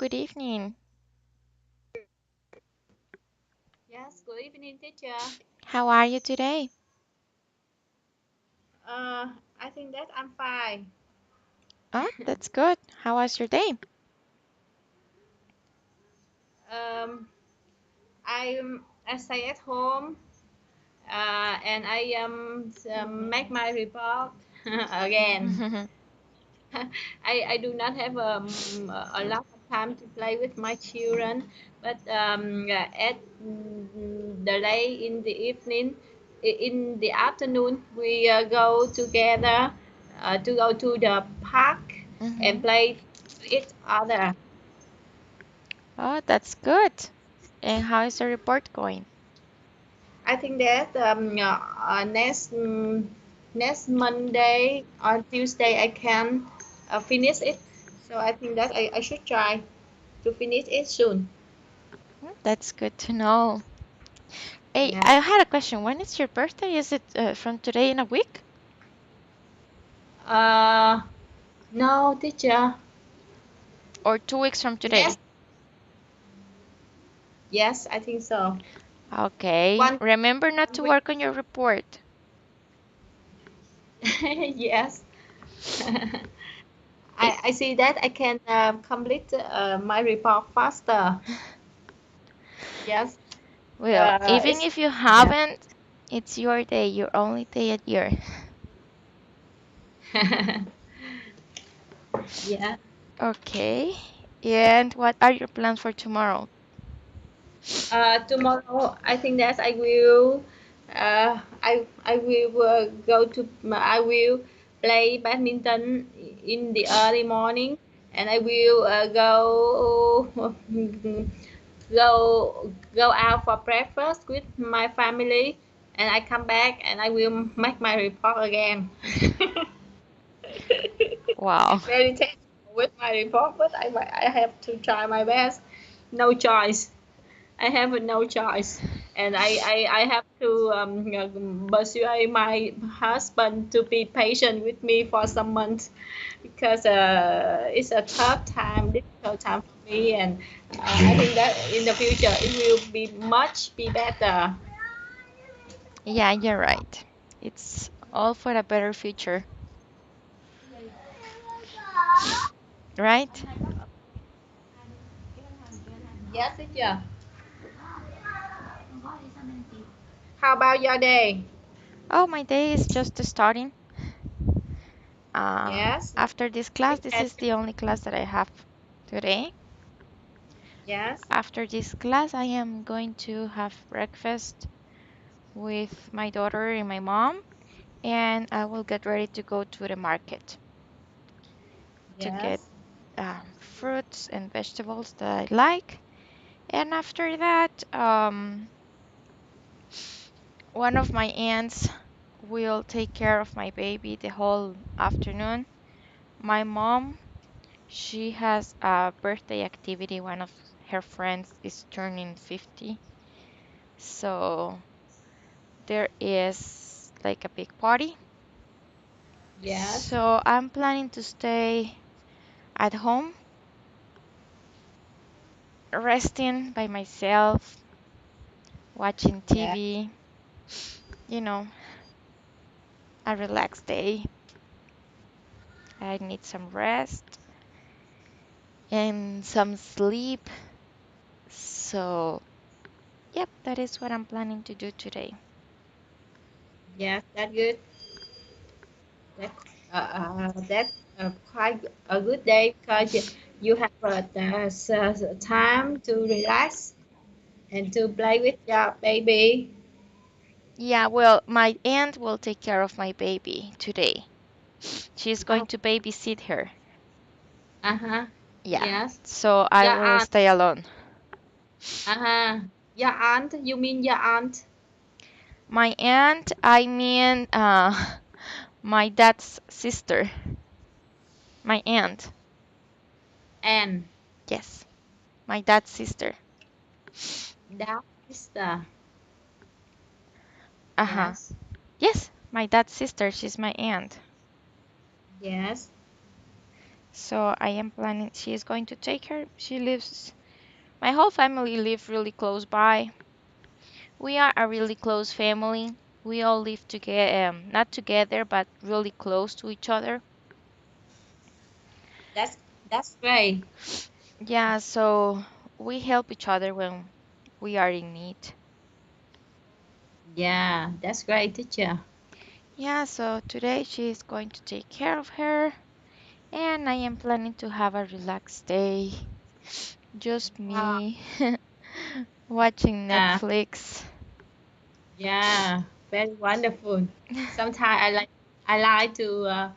good evening. Yes, good evening, teacher. How are you today? I think that I'm fine. Oh, that's good. How was your day? Um, I stay at home, and I make my report again. I do not have a lot of time to play with my children, but at the late in the evening, in the afternoon, we go together to go to the park and Mm-hmm. play with each other. Oh, that's good. And how is the report going? I think that next Monday or Tuesday I can finish it. So I think that I should try to finish it soon. That's good to know. Hey, Yeah. I had a question. When is your birthday? Is it from today in a week Uh, no, teacher. or 2 weeks from Yes, today? yes, I think so. Okay. One, Remember not one to week. work on your report. Yes. I see that I can complete my report faster. Yes. Well, even It's if you yeah. haven't, it's your day, your only day at year. Yeah. Okay. And what are your plans for tomorrow? Tomorrow, I think that I will go to I will play badminton in the early morning, and I will go out for breakfast with my family, and I come back and I will make my report again. Wow. Very technical with my report, but I have to try my best. No choice. I have no choice, and I have to persuade my husband to be patient with me for some months because it's a tough time, difficult time for me, and I think that in the future it will be better. Yeah, you're right. It's all for a better future, right? Yes, teacher. How about your day? Oh, my day is just starting. Uh, Yes. After this class, It's this at is the only class that I have today. yes. After this class, I am going to have breakfast with my daughter and my mom, and I will get ready to go to the market to get Yes. fruits and vegetables that I like. And after that, one of my aunts will take care of my baby the whole afternoon. My mom, she has a birthday activity. One of her friends is turning 50. So there is like a big party. Yes. So I'm planning to stay at home, resting by myself, watching Yes. TV, you know, a relaxed day. I need some rest and some sleep. So, yep, that is what I'm planning to do today. Yes. That's good. That that's quite a good day because you have time to relax and to play with your baby. Yeah, well, my aunt will take care of my baby today. She's going Oh, to babysit her. uh-huh. Yeah, Yes. so I Your will aunt. stay alone. Uh-huh. Your aunt. You mean your aunt? My aunt, I mean, my dad's sister. My aunt. And Yes, my dad's sister. that sister. Uh-huh. Yes. Yes, my dad's sister. She's my aunt. Yes. So I am planning, she is going to take her. She lives, my whole family live really close by. We are a really close family. We all live together, not together, but really close to each other. That's that's great. Yeah, so we help each other when we are in need. Yeah, that's great, teacher. Yeah, so today she is going to take care of her, and I am planning to have a relaxed day. Just Wow. me watching Yeah, Netflix. yeah, very wonderful. Sometimes I like to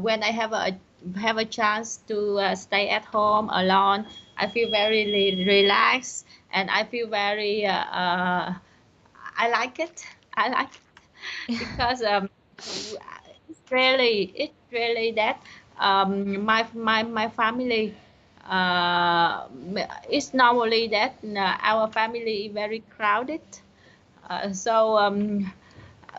when I have a chance to stay at home alone. I feel very relaxed, and I feel very I like it. I like it because it's really that my family it's normally that our family is very crowded. So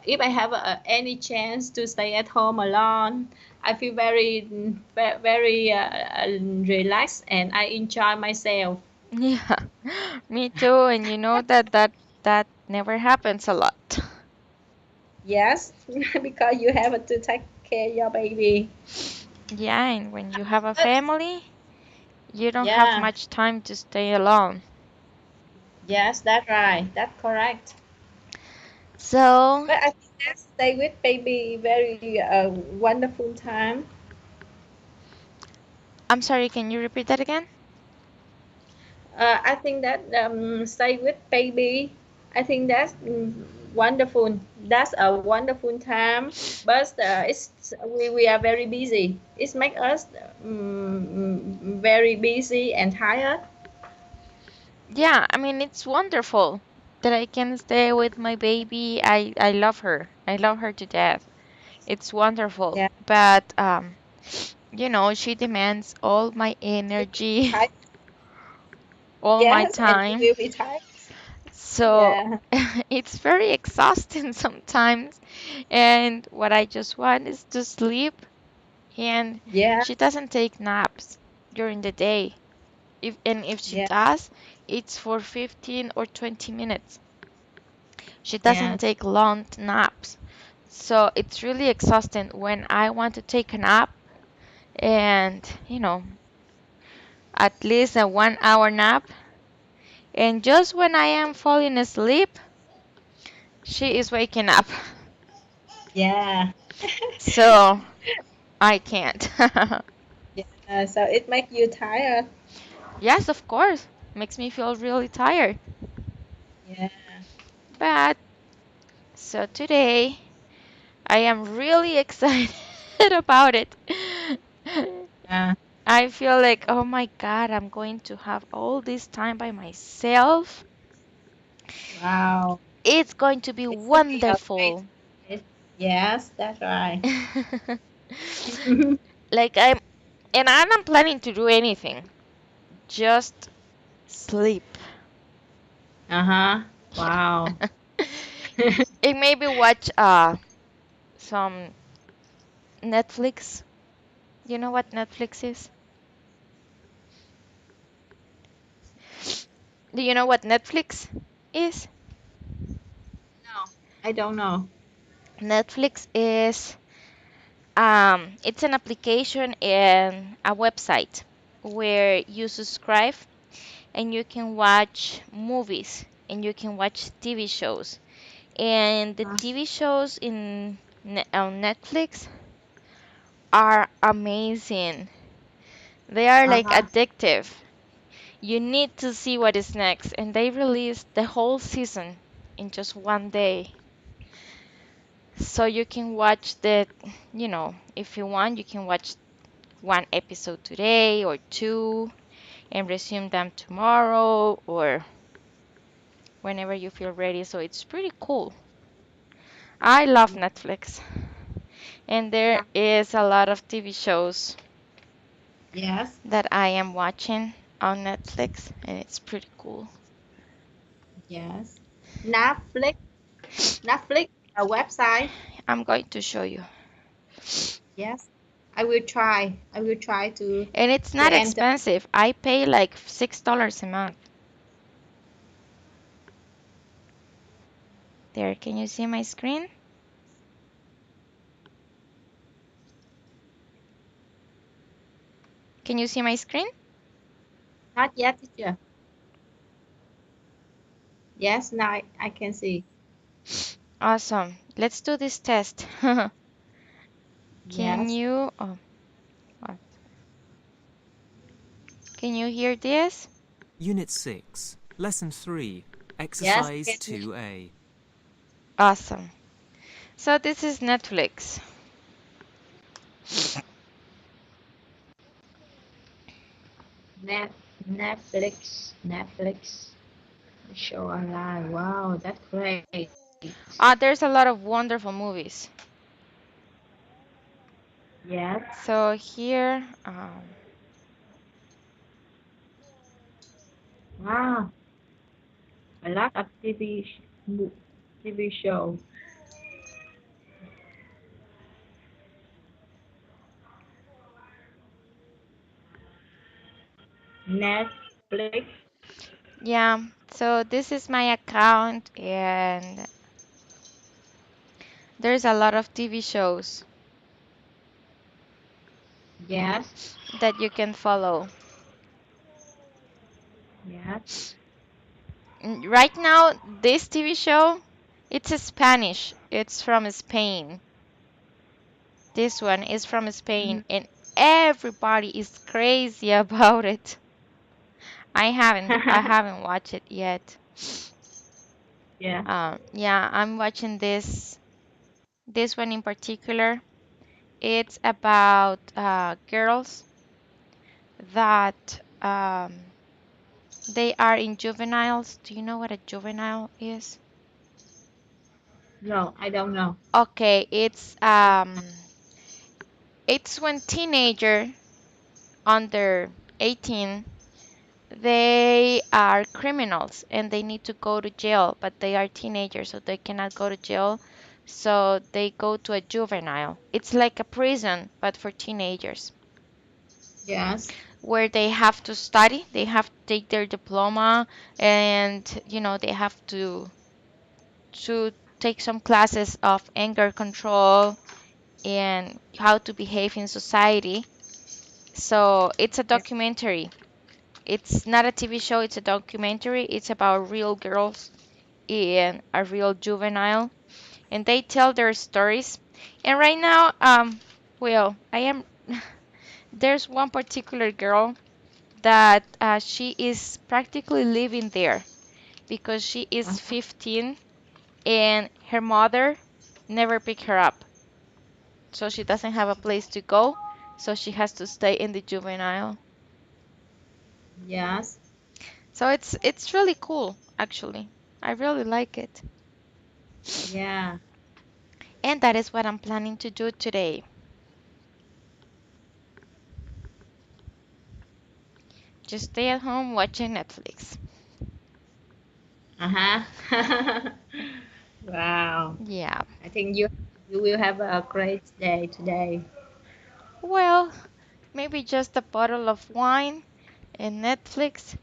if I have any chance to stay at home alone, I feel very relaxed and I enjoy myself. Yeah, me too. And you know that never happens a lot. Yes, because you have to take care of your baby. Yeah, and when you have a But family, you don't have yeah, much time to stay alone. yes, that's right. That's correct. So, But I think that stay with baby very wonderful time. I'm sorry, can you repeat that again? I think that stay with baby. I think that's wonderful. That's a wonderful time. But we are very busy. It makes us very busy and tired. Yeah, I mean, it's wonderful that I can stay with my baby. I love her. I love her to death. It's wonderful. Yeah. But she demands all my You will be energy, tired. all my Yes, and you time. will be tired. So Yeah. it's very exhausting sometimes. And what I just want is to sleep. And Yeah. she doesn't take naps during the day. If she Yeah. does, it's for 15 or 20 minutes. She doesn't Yes. take long naps. So it's really exhausting when I want to take a nap and, at least a 1 hour nap. And just when I am falling asleep, she is waking up. Yeah. So I can't. Yeah. So it makes you tired. Yes, of course. Makes me feel really tired. Yeah. But so today I am really excited about it. Yeah. I feel like, oh my God, I'm going to have all this time by myself. Wow. It's going to be It could be a great wonderful. place. Yes, that's right. Like I'm not planning to do anything. Just sleep. Uh-huh. Wow. And maybe watch some Netflix. You know what Netflix is? Do you know what Netflix is? No, I don't know. Netflix is it's an application and a website where you subscribe and you can watch movies and you can watch TV shows. And the TV shows on Netflix are amazing. They are like Uh-huh. addictive. You need to see what is next. And they released the whole season in just 1 day. So you can watch if you want, you can watch one episode today or two and resume them tomorrow or whenever you feel ready. So it's pretty cool. I love Netflix. And there Yeah. is a lot of TV shows Yes. that I am watching on Netflix, and it's pretty cool. Yes. Netflix. Netflix, a website. I'm going to show you. Yes. I will try. I will try And it's to not enter. expensive. I pay like $6 a month. There, can you see my screen? Can you see my screen? Not yet, teacher. Yes, now I can see. Awesome. Let's do this test. Can Yes. you, oh, what? Can you hear this? Unit 6, Lesson 3, Yes, Exercise I can hear. 2A. Awesome. So this is Netflix. Net, Netflix, Netflix show online. Wow, that's great. There's a lot of wonderful movies. Yes. So here, Wow, a lot of TV show. Netflix. yeah. So this is my account, and there's a lot of TV shows Yes. that you can follow. Yes. Right now, this TV show, it's a Spanish. It's from Spain. This one is from Mhm. Spain, and everybody is crazy about it. I haven't watched it yet. Yeah. Yeah, I'm watching this one in particular. It's about girls that they are in juveniles. Do you know what a juvenile is? No, I don't know. Okay, it's when teenager under 18, they are criminals and they need to go to jail, but they are teenagers, so they cannot go to jail. So they go to a juvenile. It's like a prison, but for teenagers, Yes. where they have to study, they have to take their diploma, and they have to take some classes of anger control and how to behave in society. So it's a Yes. documentary. It's not a TV show, it's a documentary. It's about real girls and a real juvenile, and they tell their stories. And right now, well, I am there's one particular girl that she is practically living there because she is Uh-huh. 15 and her mother never picked her up. So she doesn't have a place to go, so she has to stay in the juvenile. Yes. So it's really cool, actually. I really like it. Yeah. And that is what I'm planning to do today. Just stay at home watching Netflix. Uh-huh. Wow. Yeah. I think you will have a great day today. Well, maybe just a bottle of wine and Netflix,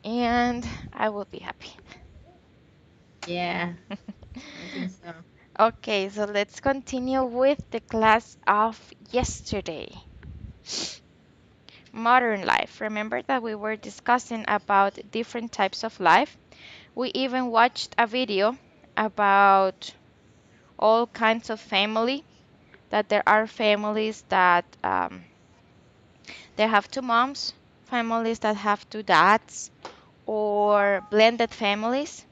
and I will be happy. Yeah, I think so. Okay, so let's continue with the class of yesterday. Modern life. Remember that we were discussing about different types of life. We even watched a video about all kinds of family, that there are families that they have two moms, families that have two dads, or blended families.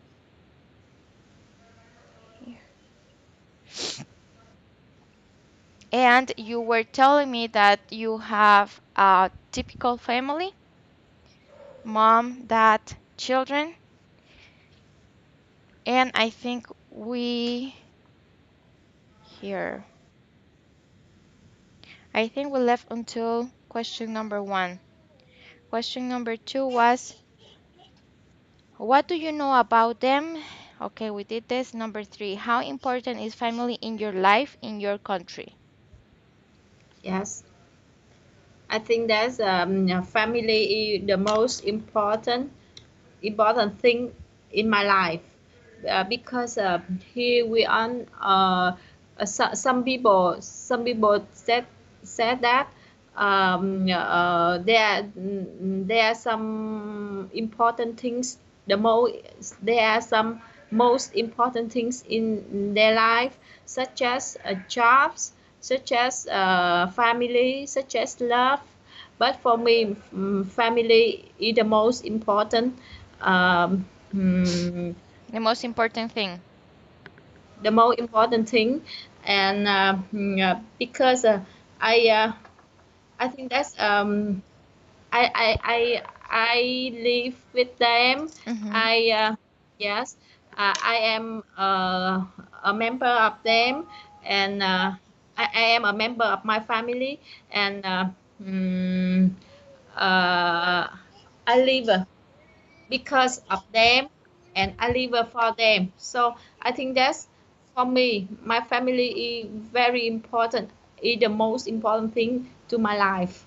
And you were telling me that you have a typical family, mom, dad, children, and I think here, I think we left until question number one. Question number two was, what do you know about them? Okay, we did this. Number three, how important is family in your life, in your country? Yes. I think that's family is the most important thing in my life, because here we are. Some people said that there are some important things. There are some most important things in their life, such as jobs, such as family, such as love. But for me, family is the most important. Um, mm, The most important thing. the most important thing, and because I think that's I live with them. Mm-hmm. I Yes, I am a member of them, and I am a member of my family, and mm, uh, I live because of them, and I live for them. So I think that's, for me, my family is very important. Is the most important thing to my life.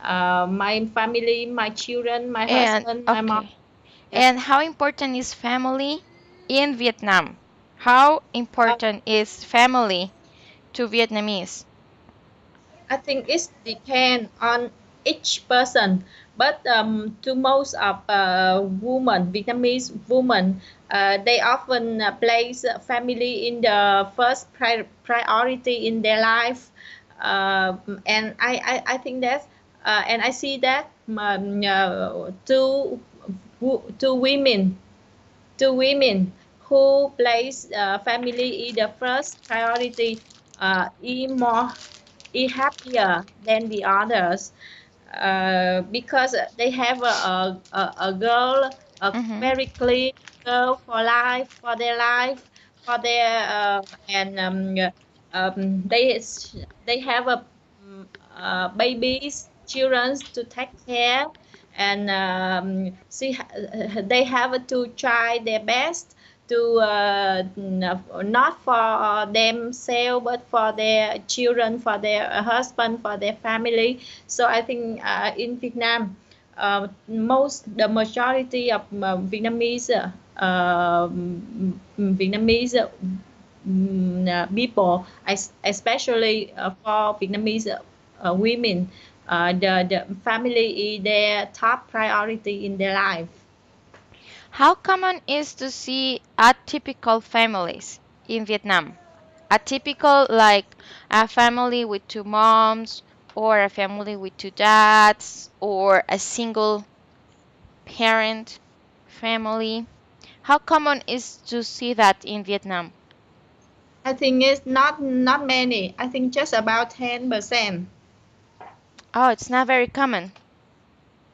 My family, my children, my And husband, my mom. okay. Yes. And how important is family in Vietnam? How Uh, important is family to Vietnamese? I think it depends on each person, but to most of Vietnamese women, they often place family in the first priority in their life, and I think that, and I see that two women who place family in the first priority is more is happier than the others, because they have a girl, a Mm-hmm. very clean girl for life, for their life, for their and they have babies, children to take care, and they have to try their best to not for themselves but for their children, for their husband, for their family. So I think in Vietnam, the majority of Vietnamese people, especially for Vietnamese women, the family is their top priority in their life. How common is to see atypical families in Vietnam? Atypical, like a family with two moms, or a family with two dads, or a single parent family. How common is to see that in Vietnam? I think it's not many. I think just about 10%. Oh, it's not very common.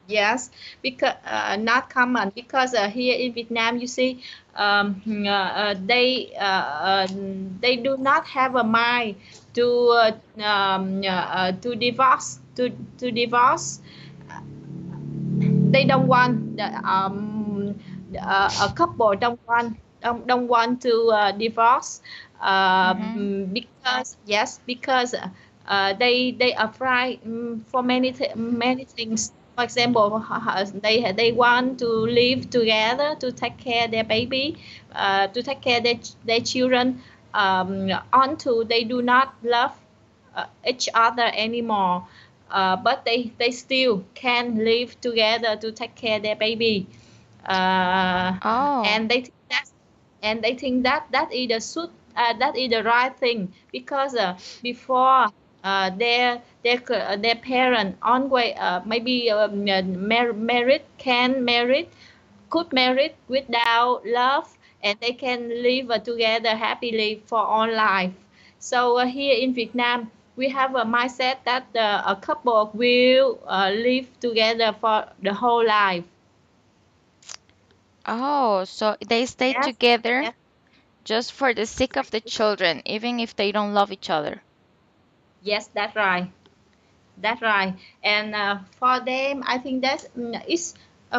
Yes, because not common, because here in Vietnam, you see, they do not have a mind to divorce, to divorce. They don't want a couple don't want to divorce, Mm-hmm. because, yes, because they are afraid for many things. For example, they want to live together to take care of their baby, to take care of their children, until they do not love each other anymore, but they still can live together to take care of their baby, uh, Oh, and they think that that is the right thing, because before their parent always maybe married can married could marry without love, and they can live together happily for all life. So here in Vietnam, we have a mindset that a couple will live together for the whole life. oh, so they stay Yes, together yes, just for the sake of the children, even if they don't love each other. yes, that's right. That's right. And for them, I think that's is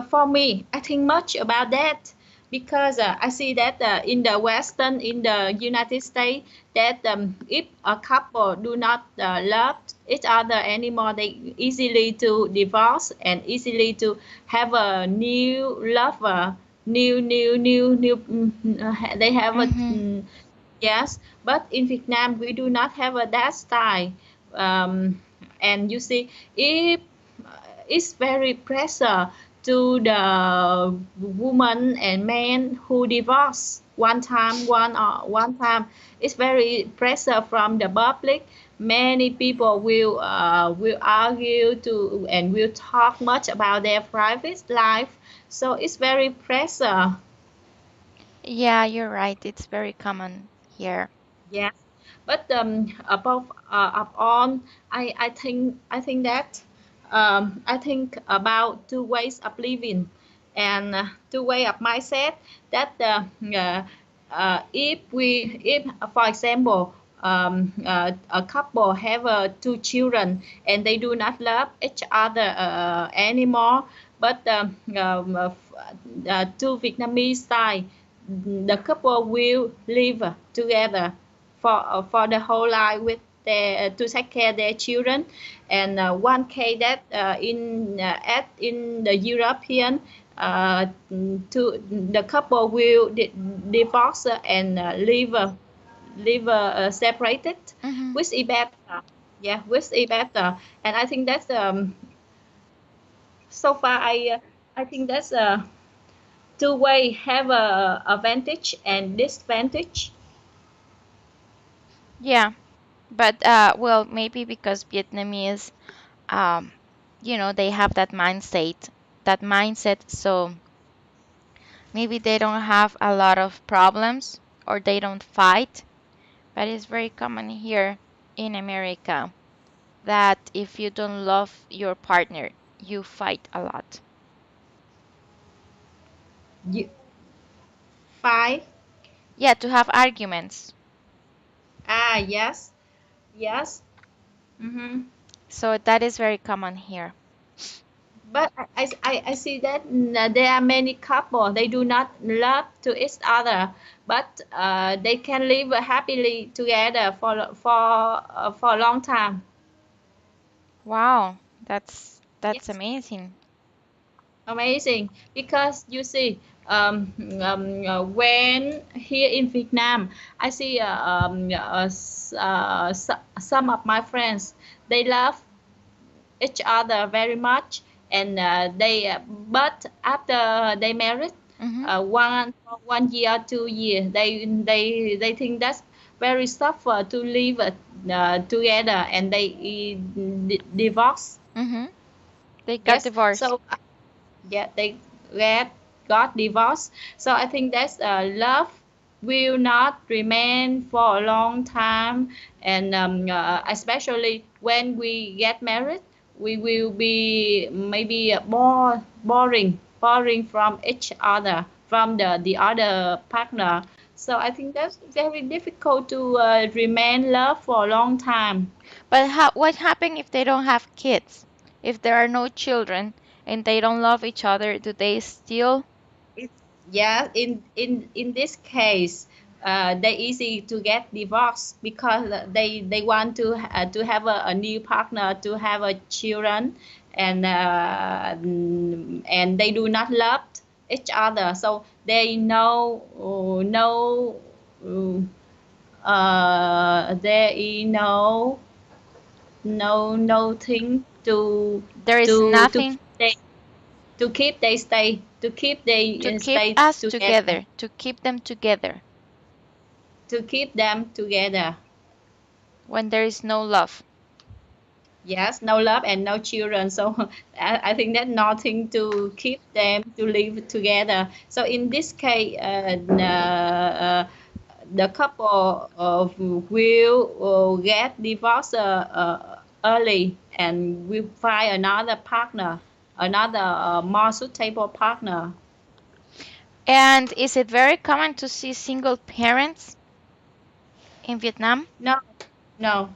for me. I think much about that. because I see that in the Western, in the United States, that if a couple do not love each other anymore, they easily to divorce and easily to have a new lover, new. They have a Mm-hmm. yes, but in Vietnam we do not have a that style, and you see, if it's very pressure to the woman and man who divorce one time. It's very pressure from the public. Many people will argue to and will talk much about their private life. So it's very pressure. Yeah, you're right. It's very common here. Yes, but above upon, I think that I think about two ways of living and two way of mindset that if for example a couple have two children and they do not love each other anymore, but two Vietnamese style, the couple will live together for the whole life with their to take care of their children. And one case that in the European, to the couple will divorce and live separated, Mm-hmm. which is better. Yeah, which is better. And I think that's so far I think that's two way have a advantage and disadvantage. Yeah, but well, maybe because Vietnamese, um, they have that mindset, so maybe they don't have a lot of problems or they don't fight. But it's very common here in America that if you don't love your partner, you fight a lot. You, five. Yeah, to have arguments. Yes, yes. Mm-hmm. So that is very common here. But I see that there are many couples they do not love to each other, but they can live happily together for a long time. Wow, that's Yes, amazing. amazing. Because you see, when here in Vietnam, I see some of my friends they love each other very much, and they but after they married, Hmm. one year 2 years, they think that's very suffer to live together, and they divorce. Hmm. They got Yes, divorced. so yeah, they get got divorced. So I think that's love will not remain for a long time, and especially when we get married, we will be maybe more boring from each other, from the other partner. So I think that's very difficult to remain love for a long time. But what happens if they don't have kids? If there are no children and they don't love each other, do they still? Yeah, in this case, they easy to get divorced because they want to have a new partner, to have a children, and they do not love each other, so they there is no thing There is to nothing keep they to keep to they keep stay us together, together, to keep them together to keep them together. when there is no love. Yes, no love and no children. So I think that nothing to keep them to live together. So in this case, the couple will get divorced early and will find another partner, another more suitable partner. And is it very common to see single parents in Vietnam? No, no.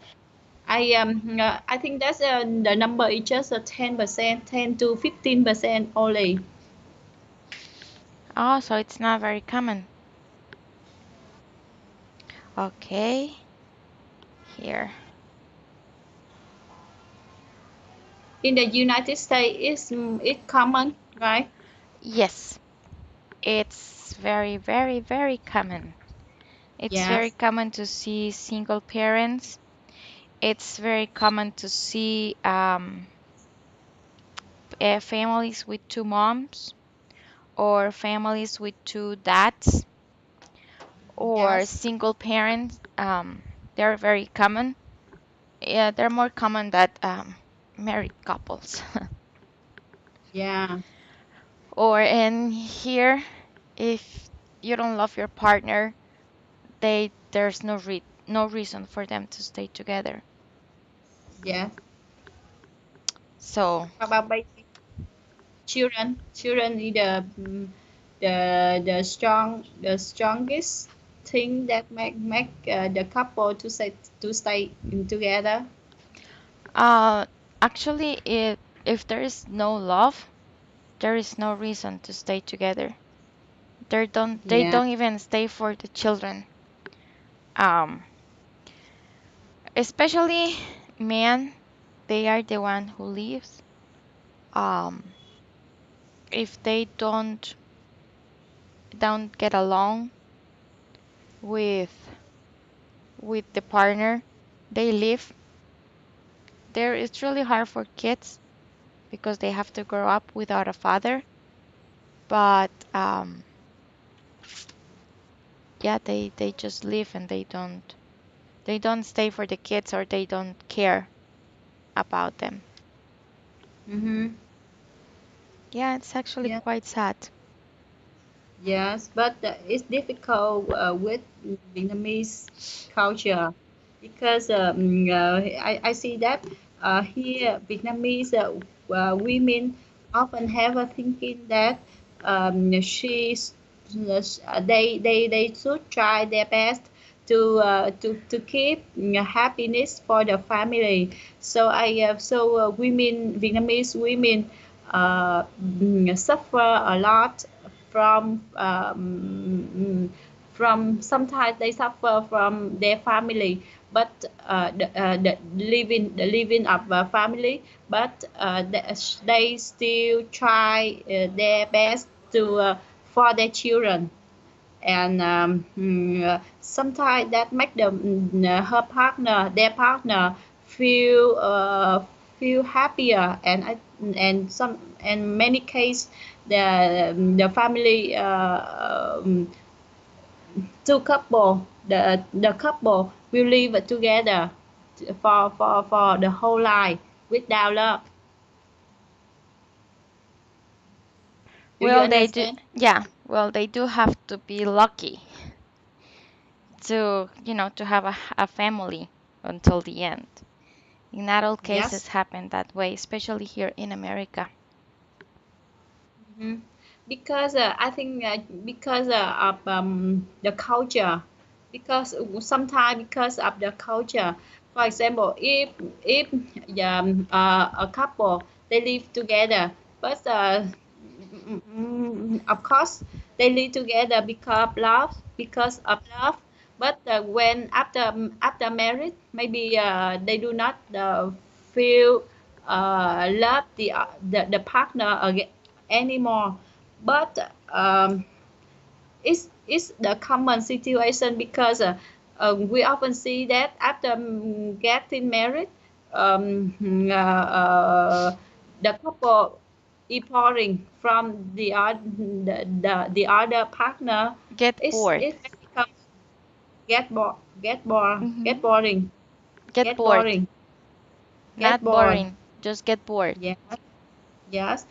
I think that's the number is just 10%, 10 to 15% only. Oh, so it's not very common. Okay, here. In the United States, it's common, right? Yes, it's very, very, very common. It's very Yes, common to see single parents. It's very common to see families with two moms or families with two dads or yes, single parents. They're very common. Yeah, they're more common than married couples. yeah, Or in here, if you don't love your partner, there's no reason for them to stay together. yes. So, How about baby? Children is the strongest thing that make the couple to stay together. uh, actually, if there is no love, there is no reason to stay together. They Yeah. don't even stay for the children. Um, Especially men, they are the one who leaves. Um, if they don't get along with the partner, they leave. There it's really hard for kids because they have to grow up without a father. But yeah, they just leave and they don't stay for the kids or they don't care about them. Mm-hmm. Yeah, it's actually Yeah. quite sad. Yes, but it's difficult with Vietnamese culture because I see that here Vietnamese women often have a thinking that she's they should try their best to keep happiness for the family. So women Vietnamese women suffer a lot from sometimes they suffer from their family, but the living of a family, but they still try their best to for their children, and sometimes that make her partner their partner feel feel happier, and some in many cases the family two couple the couple will live together for the whole life without love. Do you Well, they do, understand? yeah, well, they do have to be lucky to have a family until the end. Not all Yes. cases happen that way, especially here in America. Hmm. Because I think because of the culture, because sometimes because of the culture. For example, if a couple they live together, but of course they live together because of love. But when after marriage, maybe they do not feel love the partner again anymore. But it's the common situation because we often see that after getting married, the couple importing from the other partner Get is bored. it becomes get bored get bored Hmm. get boring Get get bored. boring get Not bored. boring, just get bored. Yes, yes.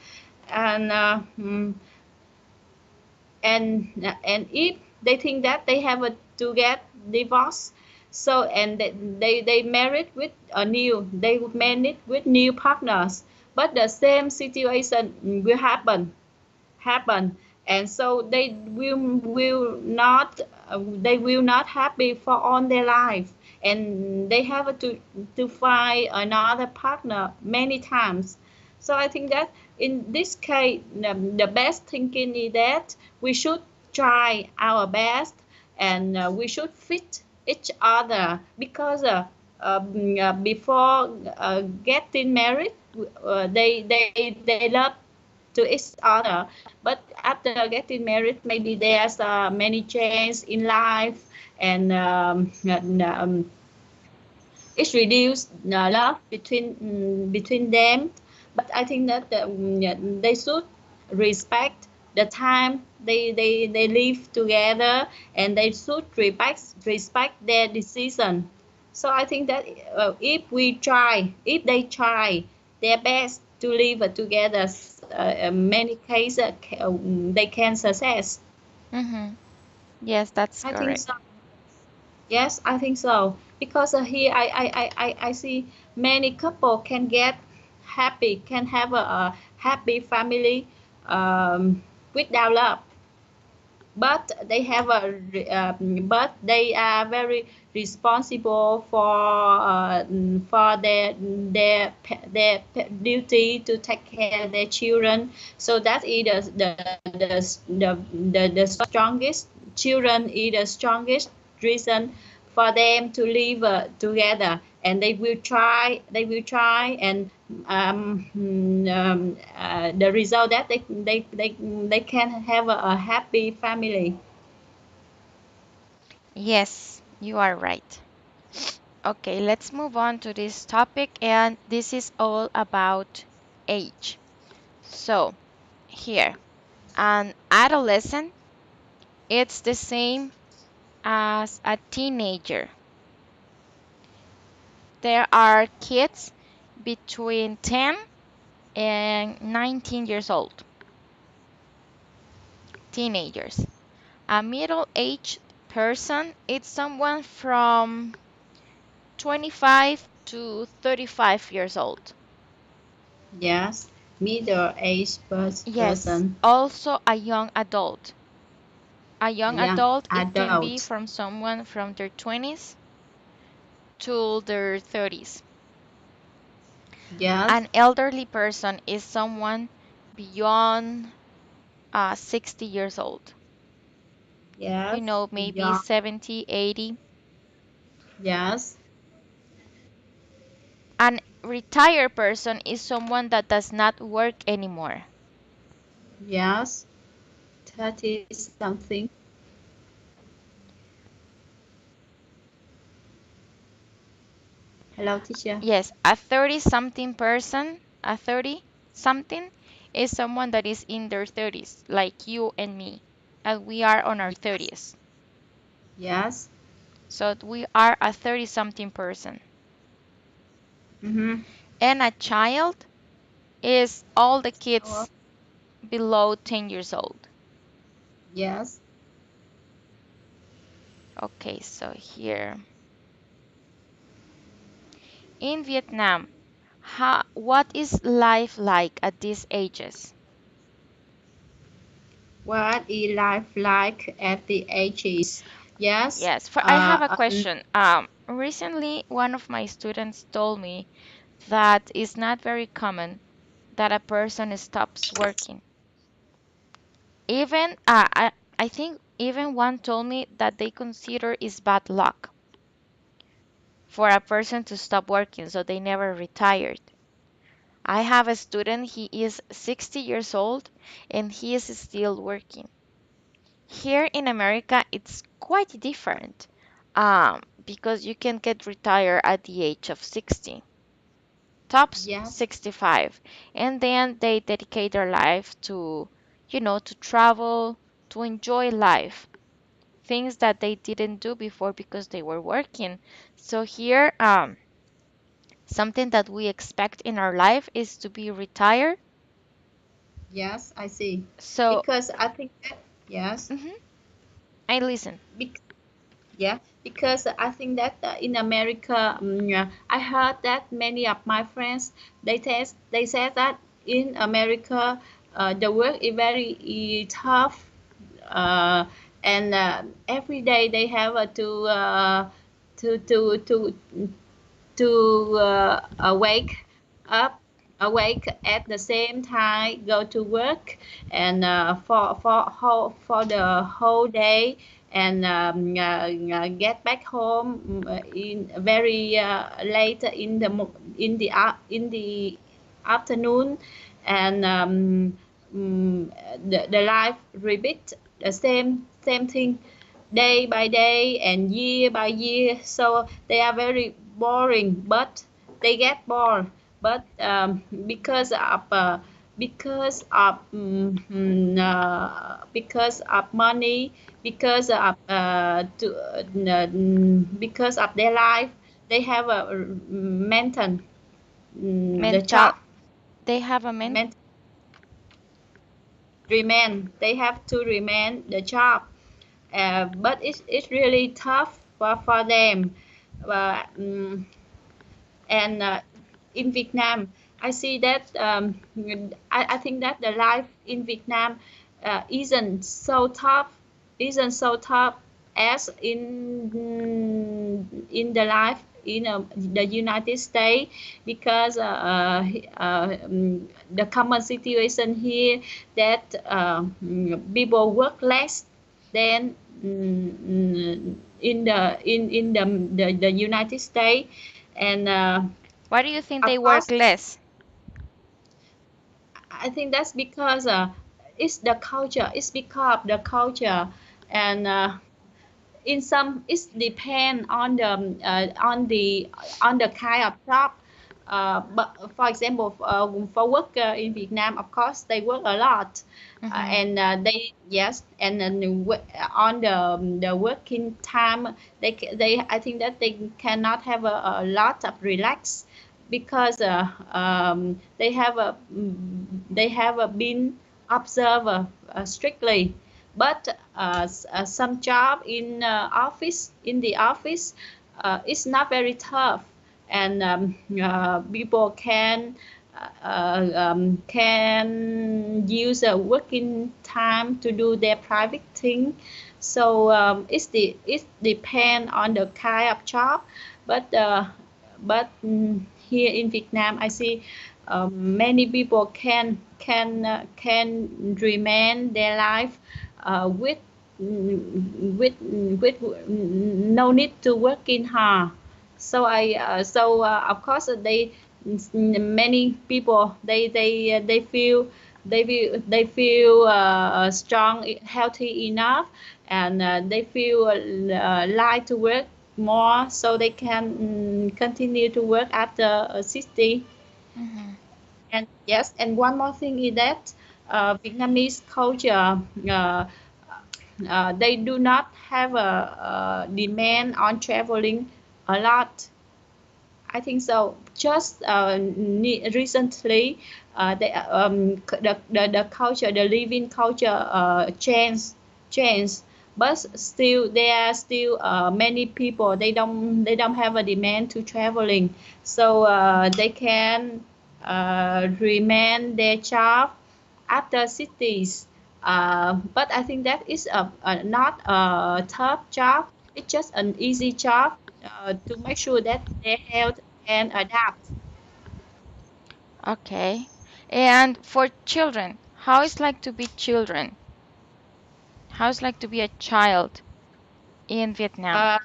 And and if they think that they have to get divorced, so and they married with a new they married with new partners, but the same situation will happen, and so they will not happy for all their life, and they have to find another partner many times. So I think that in this case, the best thinking is that we should try our best, and we should fit each other, because before getting married, they love to each other, but after getting married, maybe there's many changes in life, and it's reduced love between them. But I think that yeah, they should respect the time they live together, and they should respect their decision. So I think that if they try their best to live together, many cases they can success. Mm-hmm. Yes, that's I think correct. so. Yes, I think so. Because here I see many couple can get happy, can have a happy family without love. But they have but they are very responsible for their duty to take care of their children. So that is the strongest, children is the strongest reason for them to live together, and they will try, and the result that they can have a happy family. Yes, you are right. Okay, let's move on to this topic, and this is all about age. So, here, an adolescent, it's the same as a teenager. There are kids between 10 and 19 years old, teenagers. A middle-aged person is someone from 25 to 35 years old. Yes, middle-aged Yes, person, also a young adult. A young young adult, it can be adult. from someone from their 20s to their 30s. Yes, An elderly person is someone beyond 60 years old. yes, Maybe young. 70, 80. Yes, An retired person is someone that does not work anymore. yes, 30 something. Hello, teacher. Yes, a 30 something person, a 30 something is someone that is in their 30s, like you and me, and we are on our Yes, 30s. yes. So we are a 30 something person. Mm-hmm. And a child is all the So, kids below 10 years old. yes. Okay, so here in Vietnam, what is life like at these ages? What is life like at the ages? Yes. Yes, for I have a Um, question. Recently one of my students told me that it's not very common that a person stops working. Even I think even one told me that they consider is bad luck for a person to stop working, so they never retired. I have a student, he is 60 years old and he is still working. Here in America, it's quite different because you can get retired at the age of 60, tops yes. 65, and then they dedicate their life to, to travel, to enjoy life, things that they didn't do before because they were working. So here, something that we expect in our life is to be retired. Yes, I see. So, Because I think that, yes. mhm, I listen. Bec- yeah, because I think that in America, yeah, I heard that many of my friends they said that in America the work is very tough, uh, and every day they have to to to wake up awake at the same time, go to work, and for the whole day, and get back home in very late in the afternoon, and the life repeat the same thing day by day and year by year. So they are very boring, but they get bored. But because of money, because of their life, they have a mental the Mental. job They have a mental remain. They have to remain the job, but it's really tough for them. Uh, mm, and in Vietnam, I see that I think that the life in Vietnam isn't so tough as in the life in the United States, because the common situation here that people work less than in the United States, and Why do you think of they work course, less? I think that's because it's the culture. It's because of the culture, and in some it depend on the kind of job. But for example, for worker in Vietnam, of course they work a lot, Mm-hmm. and they yes, and then on the working time, they I think that they cannot have a lot of relax, because they have been observed strictly. But some job in the office, it's not very tough, and people can use a working time to do their private thing. So it depend on the kind of job, but here in Vietnam, I see many people can remain their life with no need to working hard. So of course they many people they feel strong, healthy enough, and they feel like to work more, so they can continue to work after 60. Mm-hmm. And yes, and one more thing is that Vietnamese culture, they do not have a demand on traveling a lot. I think so. Just recently, the culture, the living culture, changed. But still, there are still many people. They don't have a demand to traveling, so they can remain their job after cities. But I think that is not a tough job. It's just an easy job to make sure that their health can adapt. Okay. And for children, how is like to be children? How is like to be a child in Vietnam? Uh,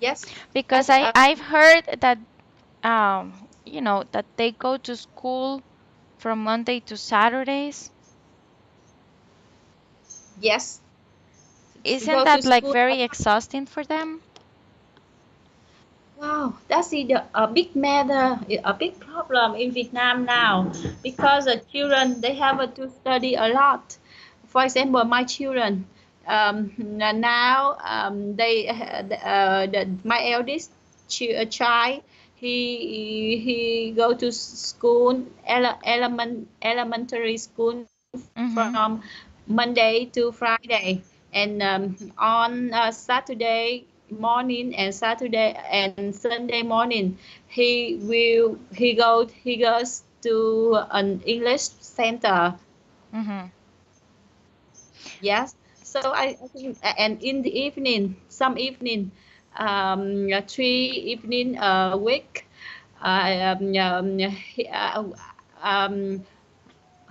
yes, Because as I've heard that that they go to school from Monday to Saturdays. yes, Isn't go to that like school. very exhausting for them? Wow, that's a big matter, a big problem in Vietnam now, because the children they have to study a lot. For example, my children now my eldest child, he go to school, elementary school from Mm-hmm. Monday to Friday, and on Saturday morning and Saturday and Sunday morning, he goes to an English center. Mm-hmm. Yes, so I think, and in the evening, some evening, 3 evening a week, he,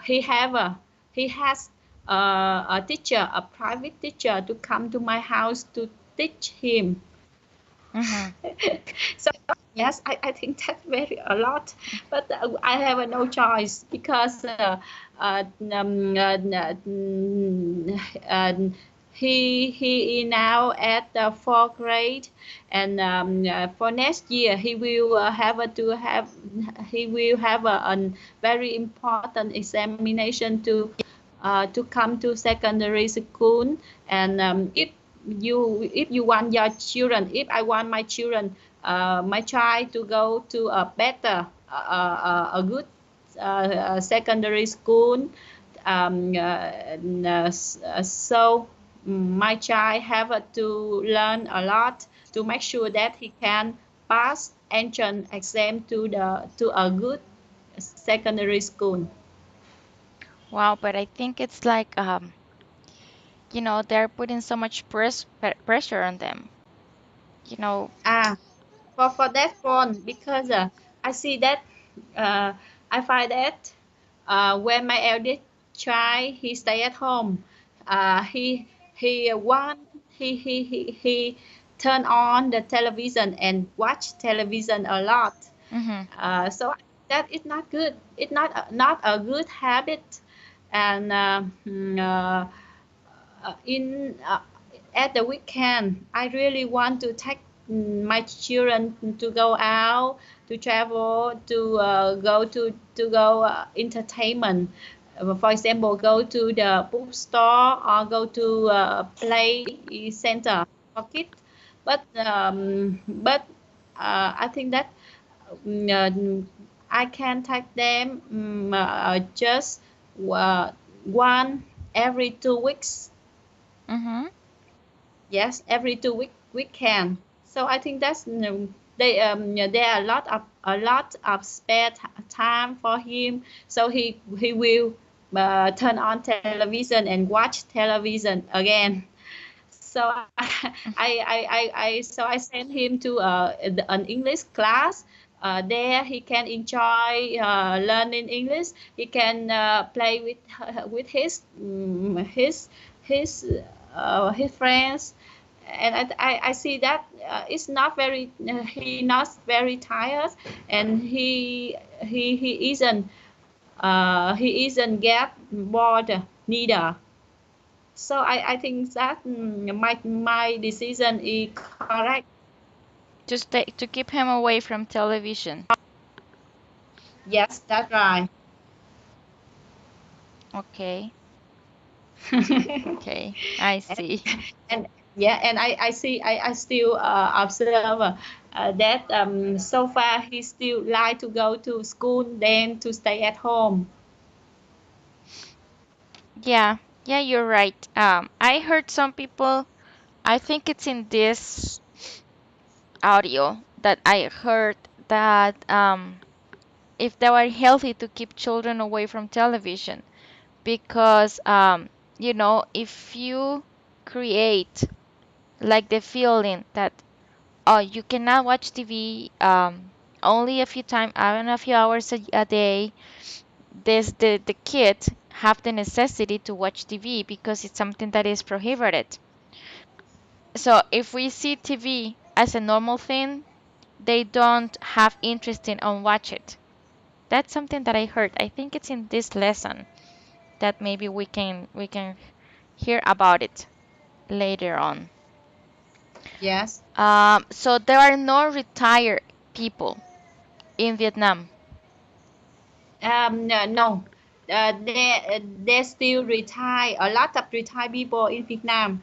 he have a he has a teacher, a private teacher, to come to my house to teach him. Mm-hmm. So yes, I think that's very a lot, but I have no choice because he now at the fourth grade, and for next year he will he will have a very important examination to come to secondary school. And if you want your children, if I want my children, my child to go to a better a good secondary school, so my child have to learn a lot to make sure that he can pass entrance exam to a good secondary school. Wow, but I think it's like they're putting so much pressure on them. You know, Ah, for that one, because I see that uh, I find that when my eldest child he stay at home, he want he turn on the television and watch television a lot. mm-hmm, So that is not good. It's not a good habit. And in at the weekend, I really want to take my children to go out, to travel, to go entertainment. For example, go to the bookstore or go to play center for kids. But I think that I can take them just one every 2 weeks. mm-hmm. Yes, every 2 week weekend. So I think that's they there are a lot of spare time for him. So he will turn on television and watch television again. So so I sent him to an English class. There he can enjoy learning English. He can play with his friends. And I see that it's not very he not very tired, and he isn't get bored neither. So I think that my decision is correct. To keep him away from television. Yes, that's right. Okay, okay, I and, see. and yeah, and I see I still observe that so far he still like to go to school than to stay at home. Yeah, yeah, you're right. I heard some people, I think it's in this audio that I heard that if they were healthy to keep children away from television because if you create like the feeling that you cannot watch TV only a few times, I don't know, a few hours a day, the kid have the necessity to watch TV because it's something that is prohibited. So if we see TV as a normal thing, they don't have interest in on watch it. That's something that I heard. I think it's in this lesson that maybe we can hear about it later on. Yes. So there are no retired people in Vietnam. No, no. They still retire. A lot of retired people in Vietnam.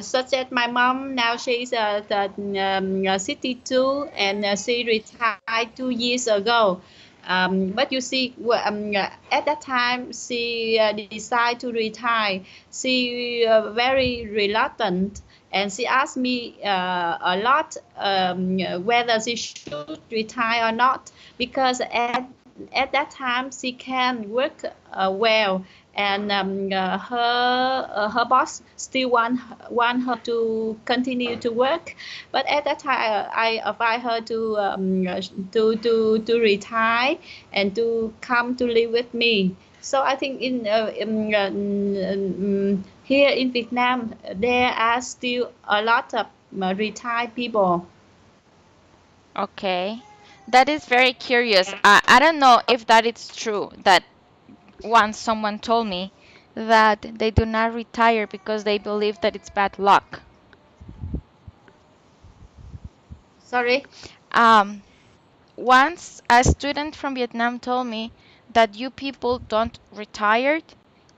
Such as my mom now she's 62, and she retired 2 years ago. But you see, at that time she decided to retire. She very reluctant, and she asked me a lot whether she should retire or not, because at that time she can work well, and her boss still want her to continue to work, but at that time I advise her to to retire and to come to live with me. So I think here in Vietnam there are still a lot of retired people. Okay. That is very curious. I don't know if that is true, that once someone told me that they do not retire because they believe that it's bad luck. Sorry. Um, Once a student from Vietnam told me that you people don't retire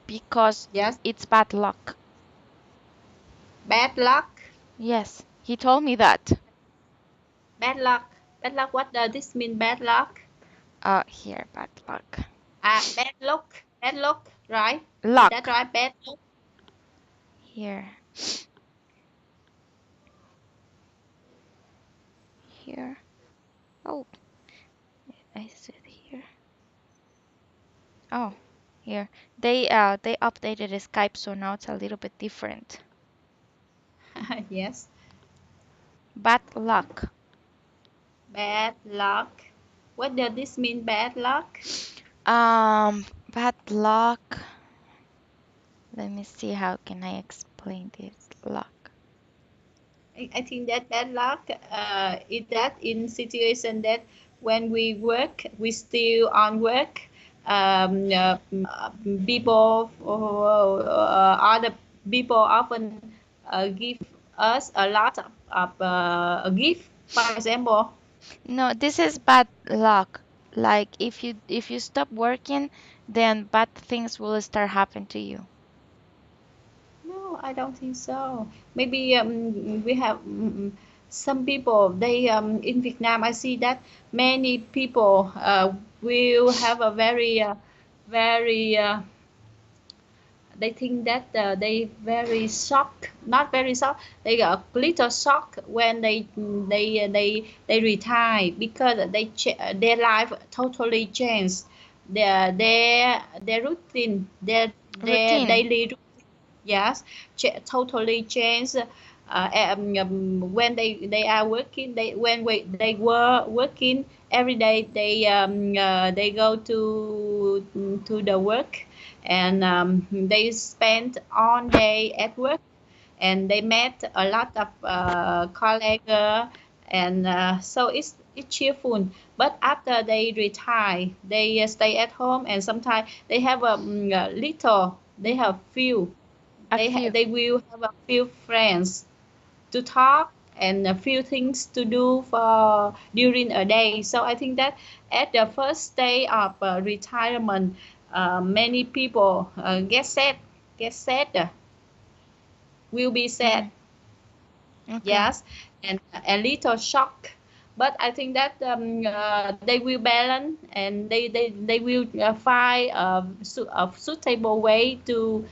because Yes. it's bad luck. Bad luck. Yes, he told me that. Bad luck. Bad luck. What does this mean? Bad luck. Here, bad luck. Bad luck. Bad luck. Right? Is that Luck. right? Bad luck. Here, here. Oh, I said here. Oh, here. They updated the Skype, so now it's a little bit different. Yes. Bad luck. Bad luck. What does this mean? Bad luck. Bad luck. Let me see how can I explain this luck. I think that bad luck is that in situation that when we work, we still on work. People, other people often give us a lot of a gift. For example, No, this is bad luck. Like if you stop working, then bad things will start happening to you. no, I don't think so. Maybe we have some people. They in Vietnam, I see that many people will have a very they think that they very shocked, not very shocked, they got a little shock when they retire because their life totally changed, their routine, their Routine. daily routine. Yes, totally changed. When they are working, they were working every day. They go to the work, and they spend all day at work, and they met a lot of colleagues, and so it's cheerful. But after they retire, they stay at home, and sometimes they have a little, they have few, A few. they will have a few friends to talk and a few things to do for during a day. So I think that at the first day of retirement, many people get sad, will be sad. Hmm. Okay. Yes, and a little shock. But I think that they will balance, and they will find a suitable way to